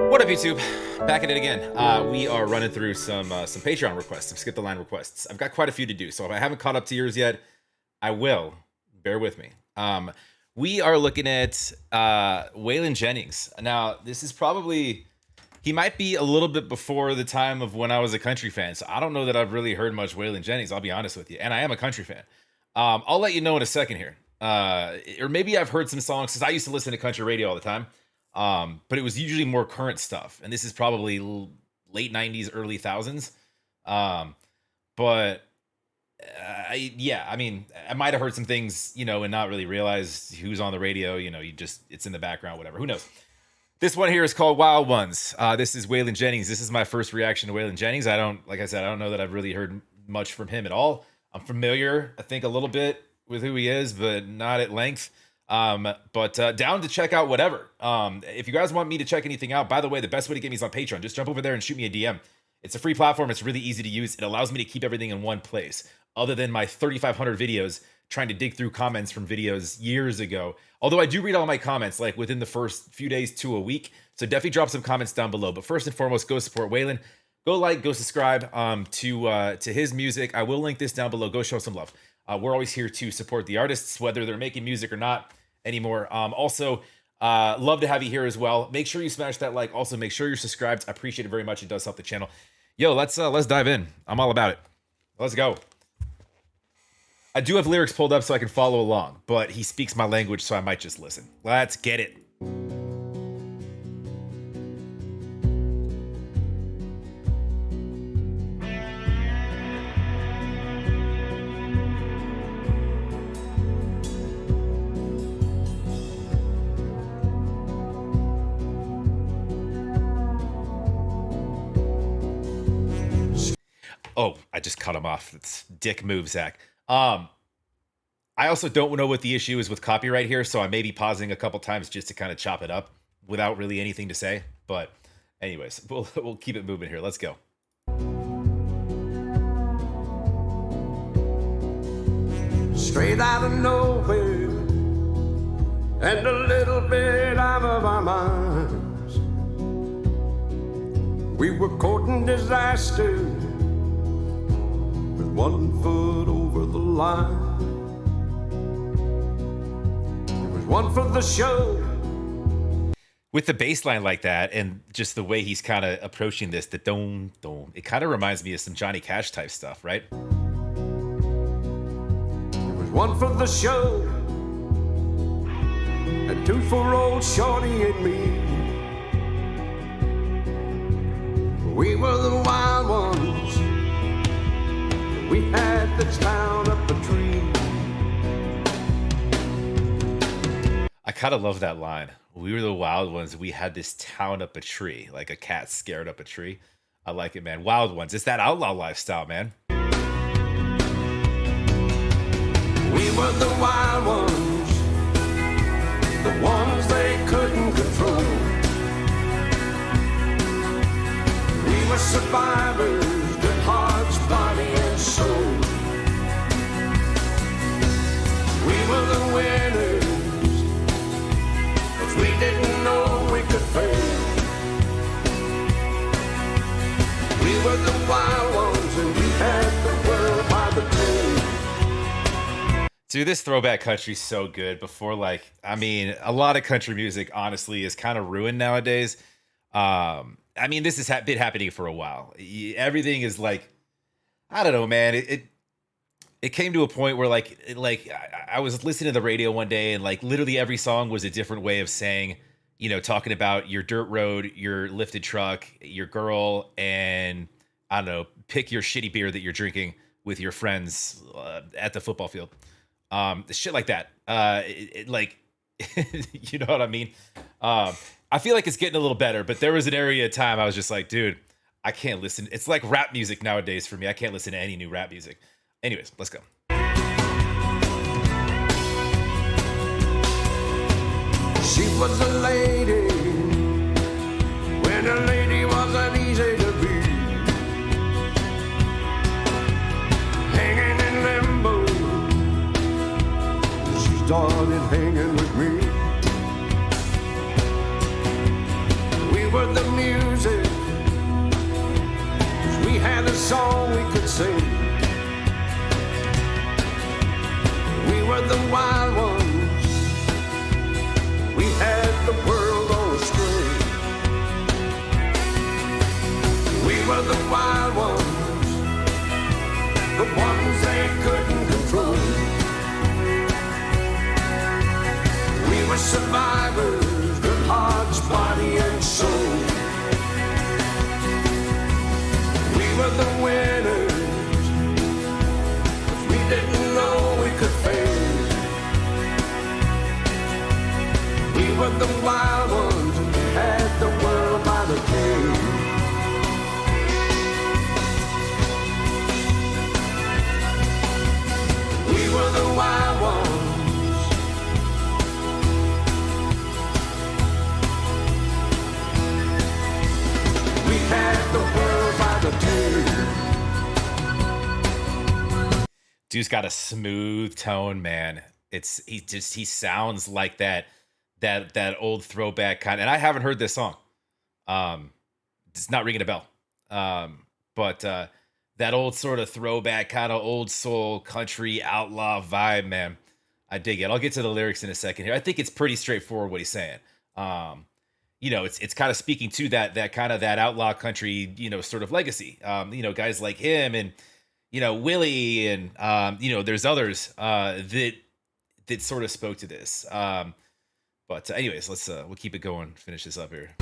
What up, YouTube? Back at it again. We are running through some Patreon requests, some skip the line requests. I've got quite a few to do, so if I haven't caught up to yours yet, I will. Bear with me. We are looking at Waylon Jennings. Now, this is probably, he might be a little bit before the time of when I was a country fan, so I don't know that I've really heard much Waylon Jennings, I'll be honest with you, and I am a country fan. I'll let you know in a second here. Or maybe I've heard some songs, because I used to listen to country radio all the time. But it was usually more current stuff, and this is probably late 90s, early thousands. Yeah, I mean, I might have heard some things, you know, and not really realized who's on the radio. You know, it's in the background, whatever. Who knows? This one here is called WildOnes. This is Waylon Jennings. This is my first reaction to Waylon Jennings. Like I said, I don't know that I've really heard much from him at all. I'm familiar, I think, a little bit with who he is, but not at length. Down to check out whatever. If you guys want me to check anything out, by the way, the best way to get me is on Patreon. Just jump over there and shoot me a DM. It's a free platform. It's really easy to use. It allows me to keep everything in one place, other than my 3,500 videos trying to dig through comments from videos years ago. Although I do read all my comments like within the first few days to a week. So definitely drop some comments down below. But first and foremost, go support Waylon. Go like, go subscribe to his music. I will link this down below. Go show some love. We're always here to support the artists, whether they're making music or not anymore. Also, love to have you here as well. Make sure you smash that like. Also, make sure you're subscribed. I appreciate it very much. It does help the channel. Yo, let's dive in. I'm all about it. Let's go. I do have lyrics pulled up so I can follow along, but he speaks my language, so I might just listen. Let's get it. Oh, I just cut him off. It's dick move, Zach. I also don't know what the issue is with copyright here, so I may be pausing a couple times just to kind of chop it up without really anything to say. But anyways, we'll keep it moving here. Let's go. Straight out of nowhere and a little bit out of our minds, we were courting disaster with 1 foot over the line. There was one for the show. With the bass line like that and just the way he's kind of approaching this, the dome, it kind of reminds me of some Johnny Cash type stuff, right? There was one for the show and 2 for old Shorty and me. We were the wild ones. We had the town up a tree. I kind of love that line. We were the wild ones. We had this town up a tree, like a cat scared up a tree. I like it, man. Wild ones. It's that outlaw lifestyle, man. We were the wild ones, the ones they couldn't control. We were survivors, good hearts, body and soul. We were the winners, 'cause we didn't know we could fail. We were the wild ones and we had the world by the tail. Dude, this throwback country's so good. Before, like, I mean, a lot of country music, honestly, is kind of ruined nowadays. I mean, this has been happening for a while. Everything is like, I don't know, man. It came to a point where I was listening to the radio one day and like literally every song was a different way of saying, you know, talking about your dirt road, your lifted truck, your girl, and I don't know, pick your shitty beer that you're drinking with your friends at the football field. Shit like that. Like, you know what I mean? I feel like it's getting a little better, but there was an area of time I was just like, dude, I can't listen. It's like rap music nowadays for me. I can't listen to any new rap music. Anyways, let's go. She was a lady when a lady wasn't easy to be. Hanging in limbo, she started hanging with me. We were the song we could sing. We were the wild ones. We had the world on a string. We were the wild ones, the ones they couldn't control. We were survivors, good hearts, body and soul. We were the winners, 'cause we didn't know we could fail. We were the wild ones, and we had the world by the tail. We were the wild ones. We had the world by the tail. Dude's got a smooth tone, man. He sounds like that old throwback kind. And I haven't heard this song. It's not ringing a bell. But that old sort of throwback kind of old soul country outlaw vibe, man. I dig it. I'll get to the lyrics in a second here. I think it's pretty straightforward what he's saying. It's kind of speaking to that kind of that outlaw country, sort of legacy. Guys like him and Willie and there's others that sort of spoke to this. But anyways, we'll keep it going. Finish this up here.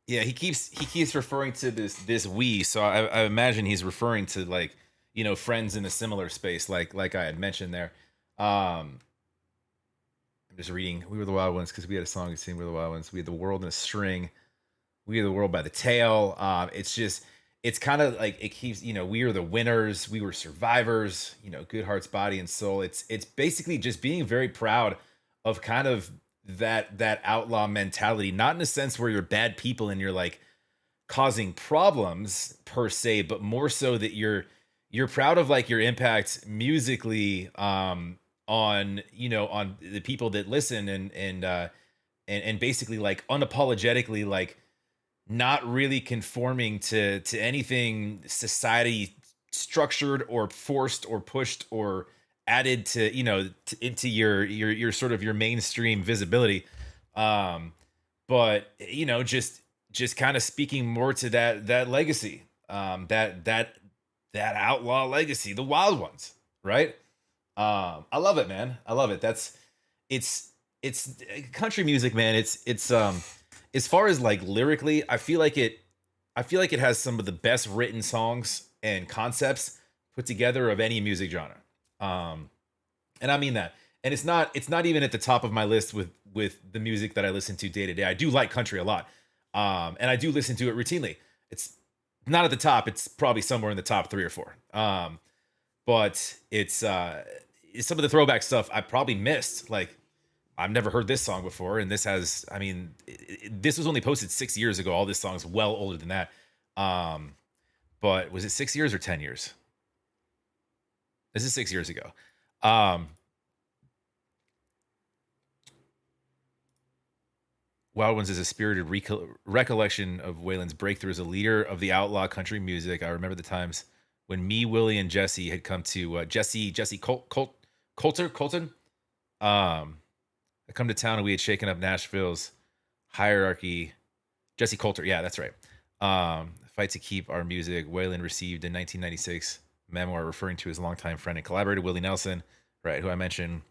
Yeah, he keeps referring to this we. So I imagine he's referring to like friends in a similar space, like I had mentioned there. I'm just reading. We were the wild ones because we had a song saying we're the wild ones. We had the world in a string. We had the world by the tail. It's kind of like it keeps. We are the winners. We were survivors. Good hearts, body and soul. It's basically just being very proud of kind of that outlaw mentality, not in a sense where you're bad people and you're like causing problems per se, but more so that you're proud of like your impact musically on the people that listen and basically like unapologetically like not really conforming to anything society structured or forced or pushed or added to into your sort of your mainstream visibility, but just kind of speaking more to that legacy, that outlaw legacy, the wild ones, right? I love it, man. I love it. It's country music, man. It's as far as like lyrically, I feel like it has some of the best written songs and concepts put together of any music genre. And I mean that. And it's not even at the top of my list with the music that I listen to day to day. I do like country a lot. And I do listen to it routinely. It's not at the top. It's probably somewhere in the top 3 or 4. But it's some of the throwback stuff I probably missed. Like I've never heard this song before. And this has, this was only posted 6 years ago. All this song's well older than that. But was it 6 years or 10 years? This is 6 years ago. Wild Ones is a spirited recollection of Waylon's breakthrough as a leader of the outlaw country music. I remember the times when me, Willie, and Jessi had come to Jessi Colter. I come to town and we had shaken up Nashville's hierarchy. Jessi Colter, yeah, that's right. Fight to keep our music. Waylon received in 1996 memoir referring to his longtime friend and collaborator, Willie Nelson, right, who I mentioned.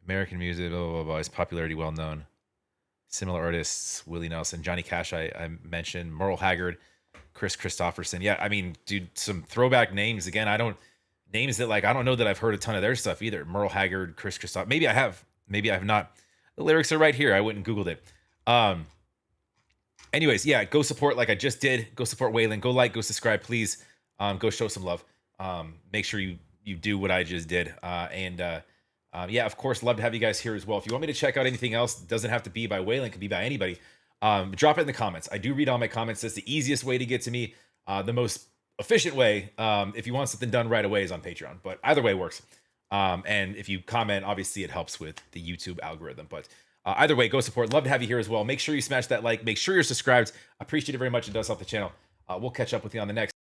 American music, blah, blah, blah, blah. His popularity well known. Similar artists, Willie Nelson, Johnny Cash, I mentioned, Merle Haggard, Chris Christopherson. Yeah, dude, some throwback names. Again, names that like, I don't know that I've heard a ton of their stuff either. Merle Haggard, Chris Christopherson. Maybe I have not. The lyrics are right here. I went and Googled it. Anyways, yeah, go support like I just did. Go support Waylon. Go like, go subscribe, please. Go show some love. Make sure you do what I just did. Yeah, of course, love to have you guys here as well. If you want me to check out anything else, it doesn't have to be by Waylon, it could be by anybody. Drop it in the comments. I do read all my comments. That's the easiest way to get to me. The most efficient way, if you want something done right away, is on Patreon. But either way works. And if you comment, obviously it helps with the YouTube algorithm. But either way, go support. Love to have you here as well. Make sure you smash that like. Make sure you're subscribed. Appreciate it very much. It does help the channel. We'll catch up with you on the next.